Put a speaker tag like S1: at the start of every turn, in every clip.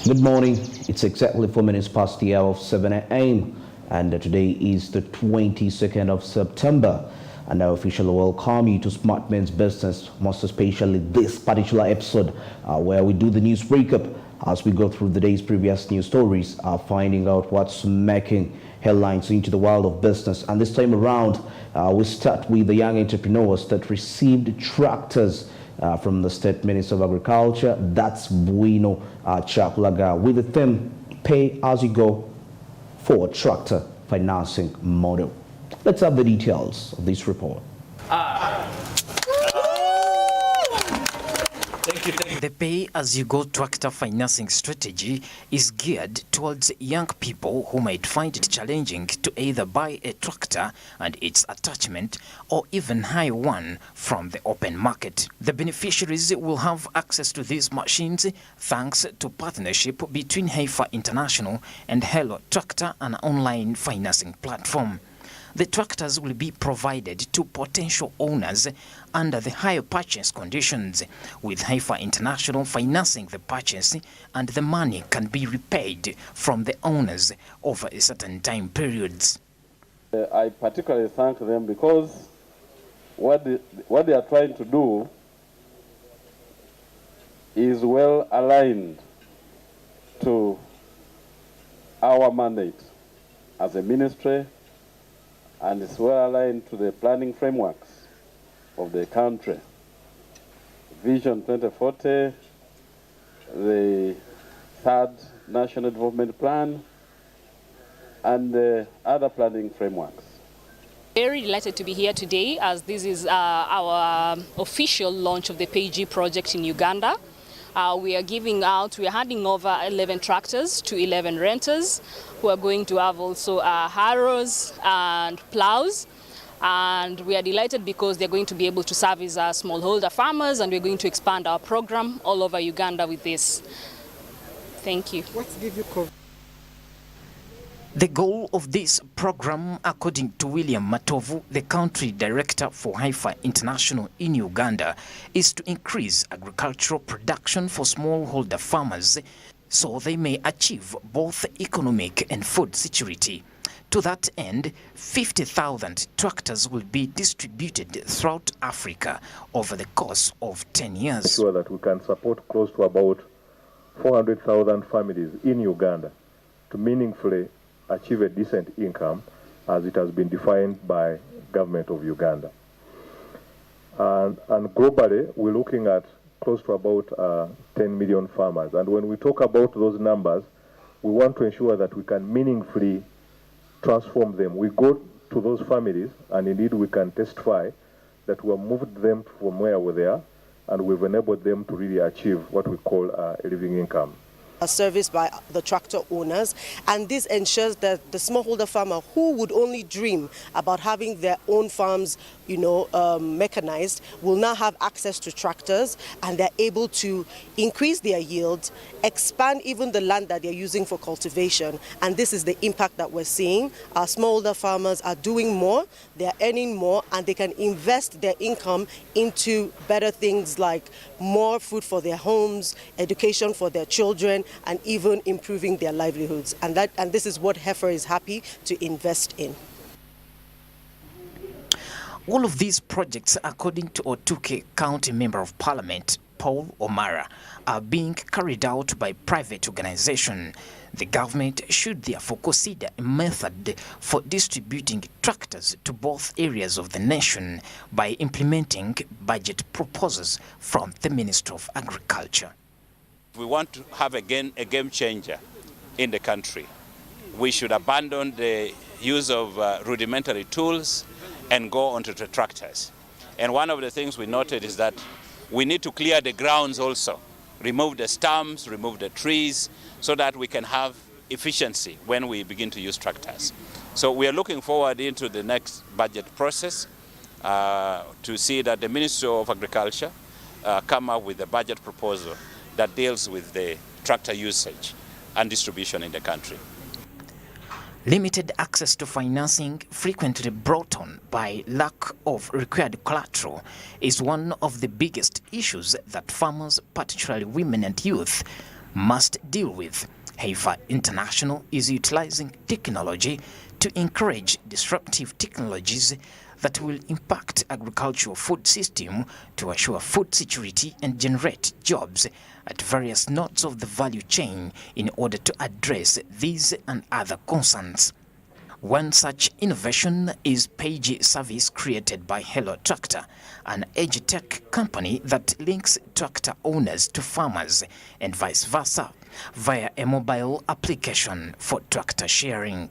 S1: Good morning. It's exactly 4 minutes past the hour of 7 a.m. and today is the 22nd of September. And I officially welcome you to Smart Men's Business, most especially this particular episode where we do the news breakup as we go through the day's previous news stories, finding out what's making headlines into the world of business. And this time around, we start with the young entrepreneurs that received tractors from the State Minister of Agriculture. That's Bueno Chakulaga, with the theme Pay As You Go for Tractor Financing Model. Let's have the details of this report.
S2: The pay-as-you-go tractor financing strategy is geared towards young people who might find it challenging to either buy a tractor and its attachment or even hire one from the open market. The beneficiaries will have access to these machines thanks to partnership between Heifer International and Hello Tractor, an online financing platform. The tractors will be provided to potential owners under the hire purchase conditions, with Heifer International financing the purchase, and the money can be repaid from the owners over a certain time periods.
S3: I particularly thank them because what they are trying to do is well aligned to our mandate as a ministry, and it's well aligned to the planning frameworks of the country. Vision 2040, the third National Development Plan, and other planning frameworks.
S4: Very delighted to be here today, as this is our official launch of the PayG project in Uganda. We are handing over 11 tractors to 11 renters who are going to have also harrows and plows. And we are delighted because they're going to be able to service our smallholder farmers, and we're going to expand our program all over Uganda with this. Thank you.
S5: What did you cover?
S2: The goal of this program, according to William Matovu, the country director for Heifer International in Uganda, is to increase agricultural production for smallholder farmers so they may achieve both economic and food security. To that end, 50,000 tractors will be distributed throughout Africa over the course of 10 years.
S6: Sure that we can support close to about 400,000 families in Uganda to meaningfully achieve a decent income as it has been defined by government of Uganda. And globally, we're looking at close to about 10 million farmers. And when we talk about those numbers, we want to ensure that we can meaningfully transform them. We go to those families, and indeed we can testify that we have moved them from where they are, and we've enabled them to really achieve what we call a living income.
S5: Serviced by the tractor owners, and this ensures that the smallholder farmer who would only dream about having their own farms, mechanized, will now have access to tractors, and they're able to increase their yields, expand even the land that they're using for cultivation. And this is the impact that we're seeing. Our smallholder farmers are doing more, they're earning more, and they can invest their income into better things like more food for their homes, education for their children, and even improving their livelihoods. And this is what Heifer is happy to invest in.
S2: All of these projects, according to Otuke County Member of Parliament Paul Omara, are being carried out by private organizations. The government should therefore consider a method for distributing tractors to both areas of the nation by implementing budget proposals from the Ministry of Agriculture.
S7: We want to have a game changer in the country. We should abandon the use of rudimentary tools and go onto the tractors. And one of the things we noted is that we need to clear the grounds also, remove the stumps, remove the trees, so that we can have efficiency when we begin to use tractors. So we are looking forward into the next budget process to see that the Ministry of Agriculture come up with a budget proposal that deals with the tractor usage and distribution in the country.
S2: Limited access to financing, frequently brought on by lack of required collateral, is one of the biggest issues that farmers, particularly women and youth, must deal with. Heifer International is utilizing technology to encourage disruptive technologies that will impact agricultural food system to assure food security and generate jobs at various nodes of the value chain in order to address these and other concerns. One such innovation is Page service created by Hello Tractor, an edtech company that links tractor owners to farmers and vice versa via a mobile application for tractor sharing.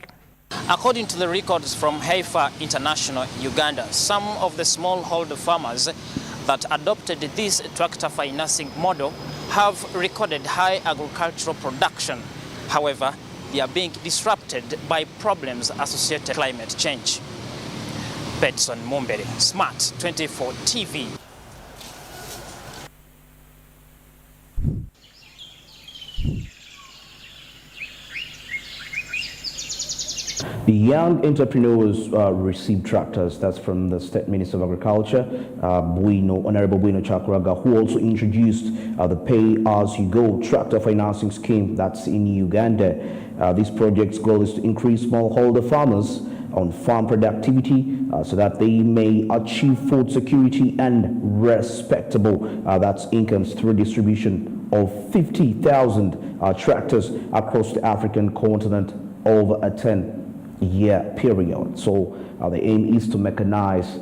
S2: According to the records from Heifer International Uganda, some of the smallholder farmers that adopted this tractor financing model have recorded high agricultural production. However, they are being disrupted by problems associated with climate change. Betson Mumbere, Smart 24 TV.
S1: The young entrepreneurs receive tractors. That's from the State Minister of Agriculture, Honorable Bueno Chakwaraga, who also introduced the Pay-As-You-Go tractor financing scheme that's in Uganda. This project's goal is to increase smallholder farmers on farm productivity so that they may achieve food security and respectable that's incomes through distribution of 50,000 tractors across the African continent over a 10-year period. So the aim is to mechanize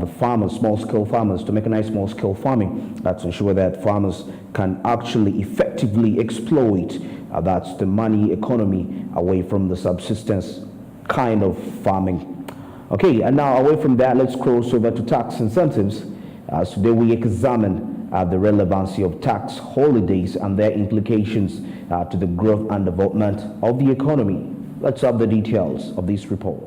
S1: the farmers, small-scale farmers, to mechanize small-scale farming. That's to ensure that farmers can actually effectively exploit that's the money economy away from the subsistence kind of farming. Okay, and now away from that, let's cross over to tax incentives. Today we examine the relevancy of tax holidays and their implications to the growth and development of the economy. Let's have the details of this report.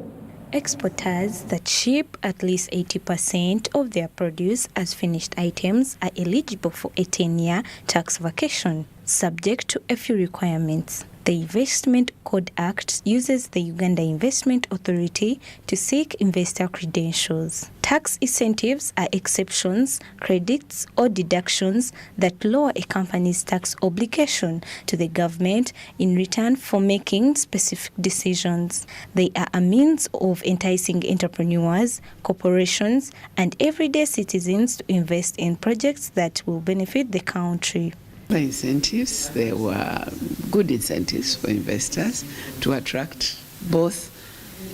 S8: Exporters that ship at least 80% of their produce as finished items are eligible for a 10-year tax vacation, subject to a few requirements. The Investment Code Act uses the Uganda Investment Authority to seek investor credentials. Tax incentives are exceptions, credits, or deductions that lower a company's tax obligation to the government in return for making specific decisions. They are a means of enticing entrepreneurs, corporations, and everyday citizens to invest in projects that will benefit the country.
S9: The incentives, there were good incentives for investors to attract both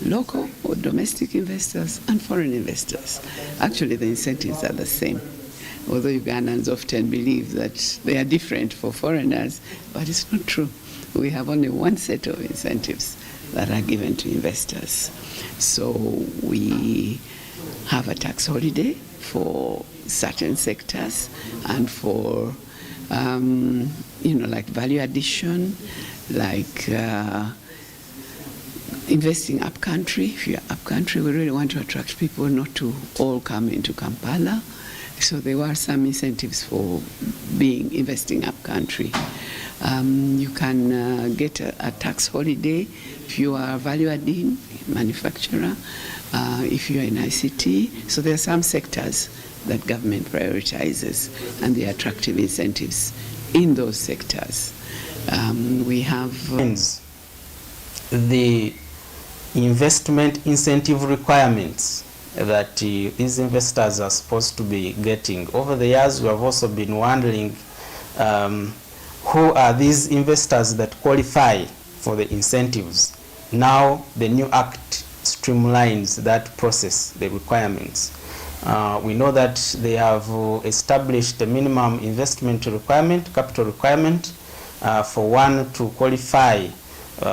S9: local or domestic investors and foreign investors. Actually, the incentives are the same, although Ugandans often believe that they are different for foreigners, but it's not true. We have only one set of incentives that are given to investors. So we have a tax holiday for certain sectors and for like value addition, like investing up country. If you're up country, we really want to attract people not to all come into Kampala. So there were some incentives for investing up country. You can get a tax holiday if you are value adding manufacturer, if you are in ICT. So there are some sectors that government prioritizes and the attractive incentives in those sectors. We have
S10: the investment incentive requirements that these investors are supposed to be getting. Over the years, we have also been wondering who are these investors that qualify for the incentives. Now the new act streamlines that process, the requirements. We know that they have established a minimum investment requirement, capital requirement, for one to qualify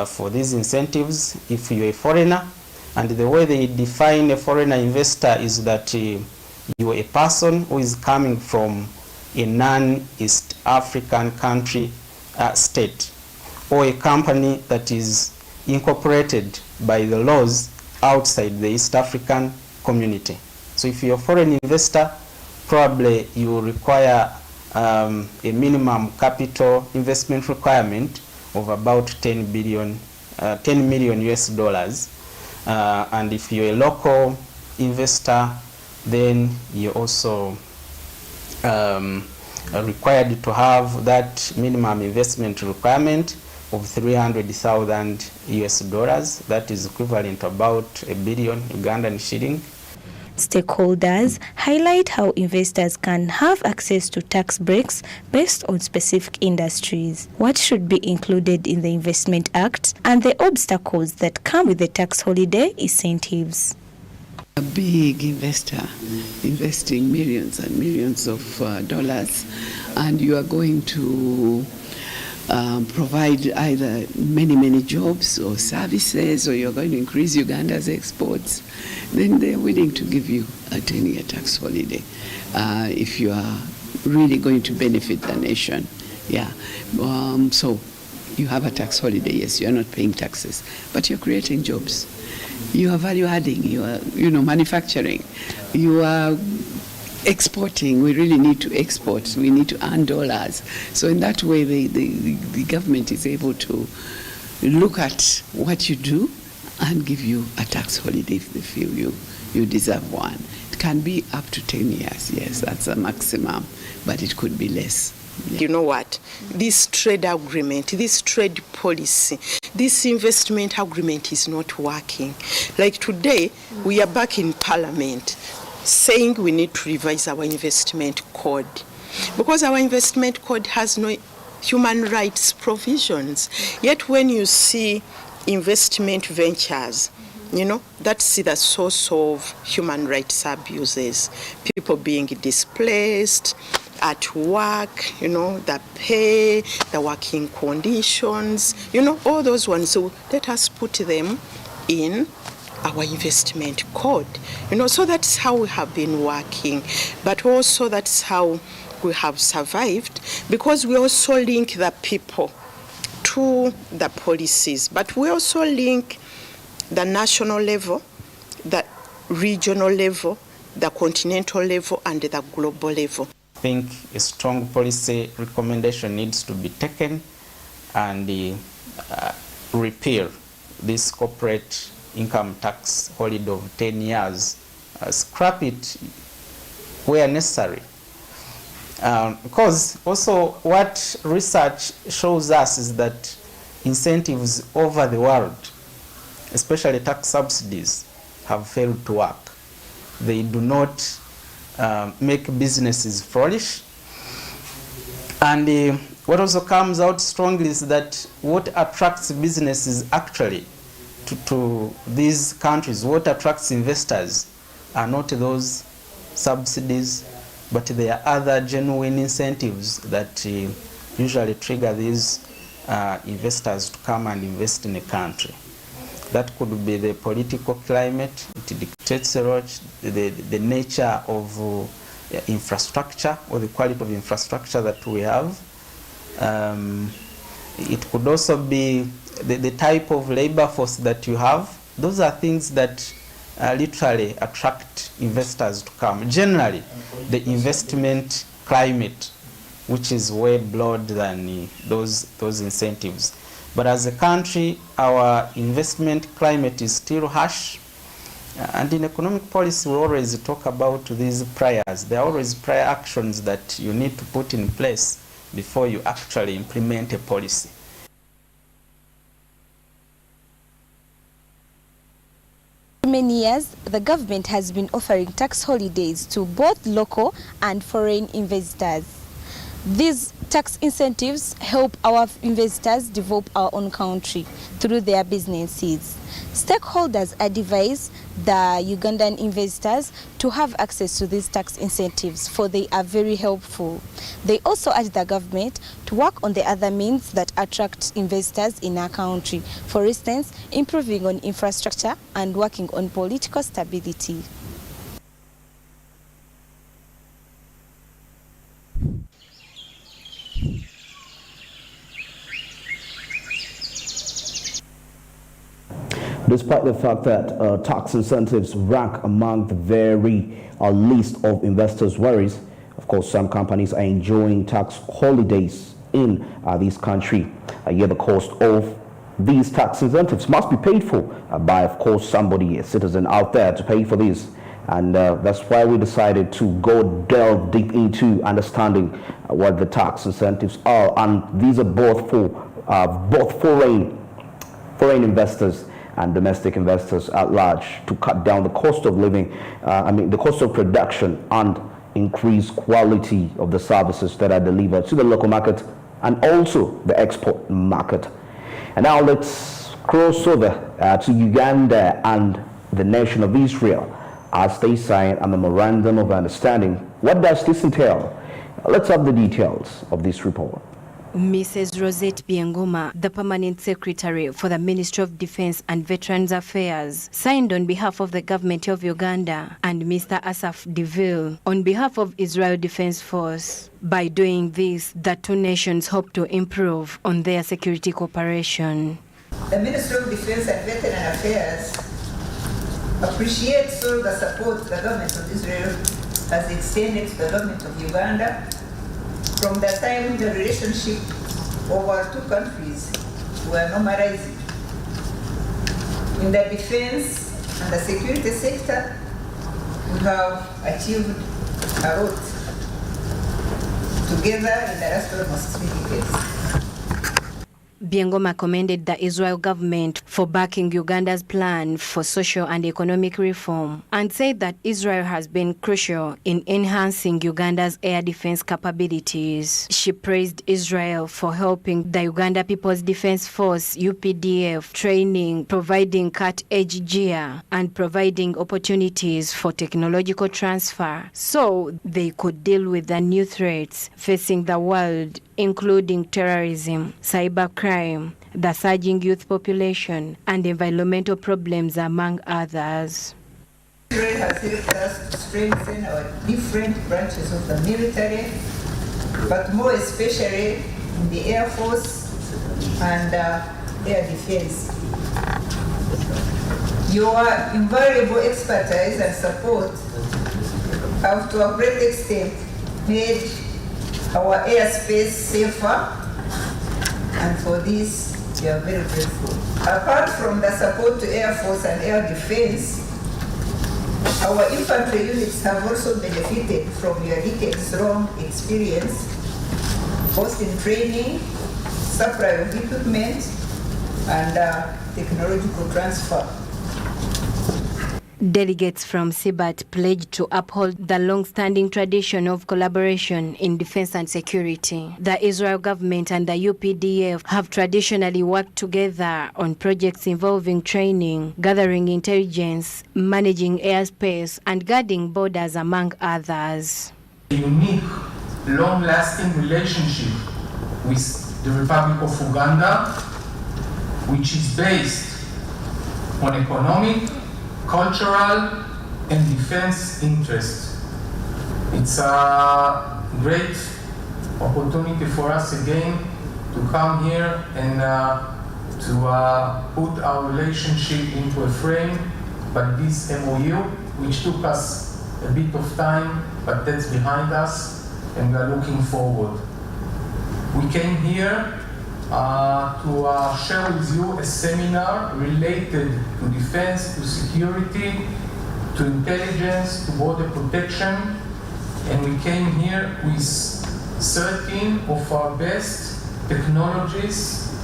S10: for these incentives if you're a foreigner. And the way they define a foreigner investor is that you're a person who is coming from a non-East African country, state, or a company that is incorporated by the laws outside the East African community. So if you're a foreign investor, probably you require a minimum capital investment requirement of about 10 million US dollars. And if you're a local investor, then you also required to have that minimum investment requirement of $300,000 US. That is equivalent to about $1 billion Ugandan shilling.
S8: Stakeholders highlight how investors can have access to tax breaks based on specific industries, what should be included in the Investment Act, and the obstacles that come with the tax holiday incentives.
S9: A big investor investing millions and millions of dollars, and you are going to provide either many jobs or services, or you're going to increase Uganda's exports, then they're willing to give you a 10-year tax holiday if you are really going to benefit the nation. Yeah. So you have a tax holiday. Yes, you're not paying taxes, but you're creating jobs. You are value adding. You are, manufacturing. You are exporting. We really need to export. We need to earn dollars. So in that way, the government is able to look at what you do and give you a tax holiday if they feel you deserve one. It can be up to 10 years. Yes, that's a maximum, but it could be less.
S11: You know what? This trade agreement, this trade policy, this investment agreement is not working. Like today, we are back in Parliament saying we need to revise our investment code because our investment code has no human rights provisions. Yet when you see investment ventures, that's the source of human rights abuses. People being displaced at work, the pay, the working conditions, all those ones. So let us put them in our investment code, so that's how we have been working, but also that's how we have survived, because we also link the people to the policies, but we also link the national level, the regional level, the continental level, and the global level.
S10: I think a strong policy recommendation needs to be taken and repeal this corporate income tax holiday of 10 years, scrap it where necessary. Because also what research shows us is that incentives over the world, especially tax subsidies, have failed to work. They do not make businesses flourish. And what also comes out strongly is that what attracts businesses actually to these countries, what attracts investors are not those subsidies, but there are other genuine incentives that usually trigger these investors to come and invest in a country. That could be the political climate, it dictates a lot, the nature of infrastructure or the quality of infrastructure that we have. It could also be the type of labor force that you have. Those are things that literally attract investors to come. Generally, the investment climate, which is way broader than those incentives. But as a country, our investment climate is still harsh. And in economic policy, we always talk about these priors. There are always prior actions that you need to put in place before you actually implement a policy.
S8: For many years, the government has been offering tax holidays to both local and foreign investors. These tax incentives help our investors develop our own country through their businesses. Stakeholders advise the Ugandan investors to have access to these tax incentives, for they are very helpful. They also urge the government to work on the other means that attract investors in our country. For instance, improving on infrastructure and working on political stability.
S1: Despite the fact that tax incentives rank among the very list of investors' worries, of course, some companies are enjoying tax holidays in this country. Yet the cost of these tax incentives must be paid for by, of course, somebody, a citizen out there to pay for this. And that's why we decided to delve deep into understanding what the tax incentives are. And these are both for foreign investors and domestic investors at large, to cut down the cost of living, the cost of production, and increase quality of the services that are delivered to the local market and also the export market. And now let's cross over to Uganda and the nation of Israel as they sign a memorandum of understanding. What does this entail? Let's have the details of this report.
S8: Mrs. Rosette Biengoma, the Permanent Secretary for the Ministry of Defense and Veterans Affairs, signed on behalf of the government of Uganda, and Mr. Asaf Deville on behalf of Israel Defense Force. By doing this, the two nations hope to improve on their security cooperation.
S12: The Ministry of Defense and Veteran Affairs appreciates all the support the government of Israel has extended to the government of Uganda from the time the relationship of our two countries were normalizing. In the defense and the security sector, we have achieved a lot together in the last almost 3 decades.
S8: Biengoma commended the Israel government for backing Uganda's plan for social and economic reform and said that Israel has been crucial in enhancing Uganda's air defense capabilities. She praised Israel for helping the Uganda People's Defense Force, UPDF, training, providing cut-edge gear, and providing opportunities for technological transfer so they could deal with the new threats facing the world, including terrorism, cybercrime, the surging youth population, and environmental problems, among others.
S12: Israel has helped us to strengthen our different branches of the military, but more especially in the Air Force and air defense. Your invaluable expertise and support have to a great extent made our airspace safer, and for this we are very grateful. Apart from the support to Air Force and air defense, our infantry units have also benefited from your decades-long experience, both in training, supply of equipment, and technological transfer.
S8: Delegates from CBAT pledged to uphold the long-standing tradition of collaboration in defense and security. The Israel government and the UPDF have traditionally worked together on projects involving training, gathering intelligence, managing airspace, and guarding borders, among others.
S13: A unique, long-lasting relationship with the Republic of Uganda, which is based on economic, cultural, and defense interests. It's a great opportunity for us again to come here and to put our relationship into a frame, but this MOU, which took us a bit of time, but that's behind us, and we are looking forward. We came here to share with you a seminar related to defense, to security, to intelligence, to border protection, and we came here with 13 of our best technologies,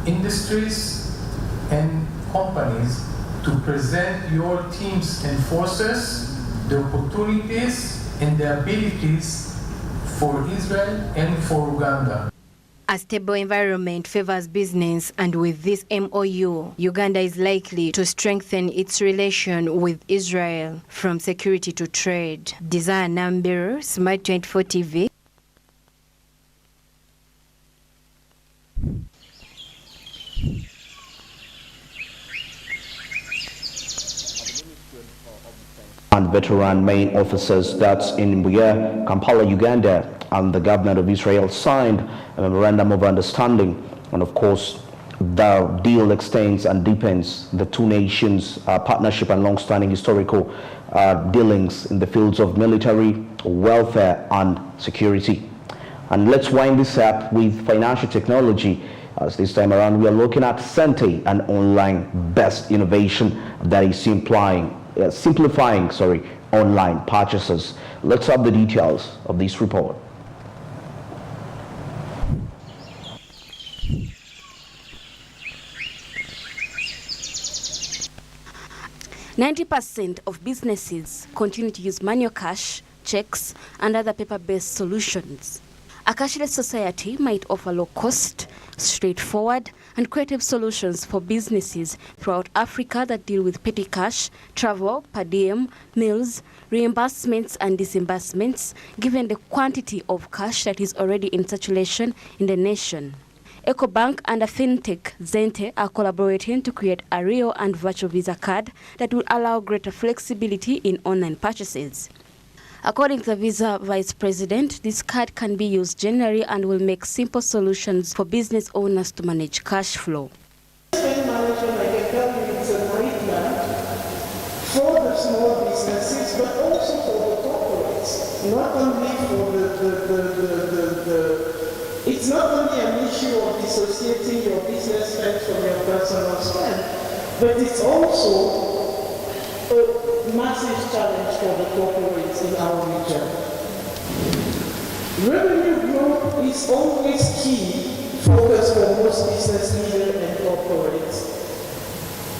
S13: industries, and companies to present your teams and forces, the opportunities and the abilities for Israel and for Uganda.
S8: A stable environment favors business, and with this MOU, Uganda is likely to strengthen its relation with Israel from security to trade. Desire Nambiru, Smart 24 TV.
S1: And veteran main officers, that's in Mbuya, Kampala, Uganda, and the government of Israel signed a memorandum of understanding. And of course, the deal extends and deepens the two nations' partnership and long-standing historical dealings in the fields of military, welfare, and security. And let's wind this up with financial technology. As this time around, we are looking at Sente, an online best innovation that is implying simplifying online purchases. Let's have the details of this report.
S14: 90% of businesses continue to use manual cash, checks, and other paper-based solutions. A cashless society might offer low-cost, straightforward, and creative solutions for businesses throughout Africa that deal with petty cash, travel, per diem, meals, reimbursements, and disbursements, given the quantity of cash that is already in circulation in the nation. EcoBank and a fintech, Zente, are collaborating to create a real and virtual Visa card that will allow greater flexibility in online purchases. According to the Visa Vice President, this card can be used generally and will make simple solutions for business owners to manage cash flow.
S15: Spend management, I can tell you, it's a nightmare for the small businesses, but also for the corporates. Not only for it's not only an issue of dissociating your business spend from your personal spend, but it's also a massive challenge for the corporates in our region. Revenue growth is always key focus for most business leaders and corporates.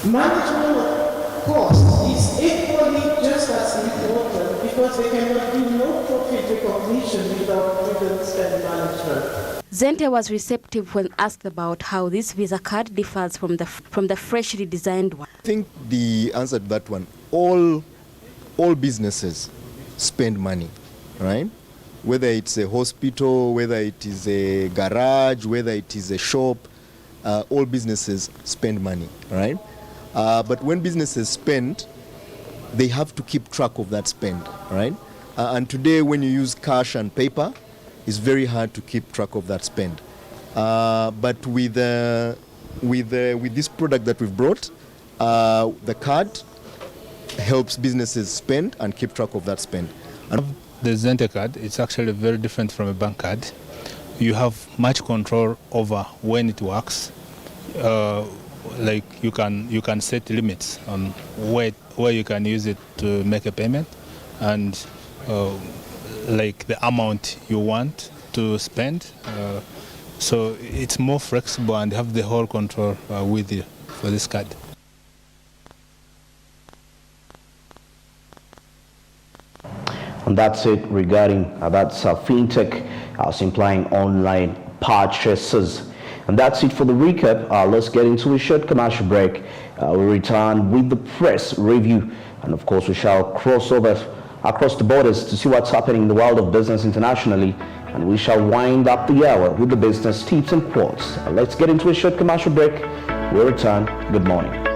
S15: Management of cost is equally just as important because there cannot be no profit recognition without prudent spend management.
S14: Zente was receptive when asked about how this Visa card differs from the freshly designed one.
S16: I think the answer to that one, all businesses spend money, right? Whether it's a hospital, whether it is a garage, whether it is a shop, all businesses spend money, right? But when businesses spend, they have to keep track of that spend, right? And today when you use cash and paper, it's very hard to keep track of that spend. But with this product that we've brought, the card helps businesses spend and keep track of that spend. And
S17: the Zente card, it's actually very different from a bank card. You have much control over when it works. Like you can set limits on where you can use it to make a payment, and like the amount you want to spend. So it's more flexible and have the whole control with you for this card.
S1: And that's it regarding that's fintech implying online purchases. And that's it for the recap. Let's get into a short commercial break. We'll return with the press review, and of course we shall cross over across the borders to see what's happening in the world of business internationally, and we shall wind up the hour with the business tips and quotes. Let's get into a short commercial break. We'll return. Good morning.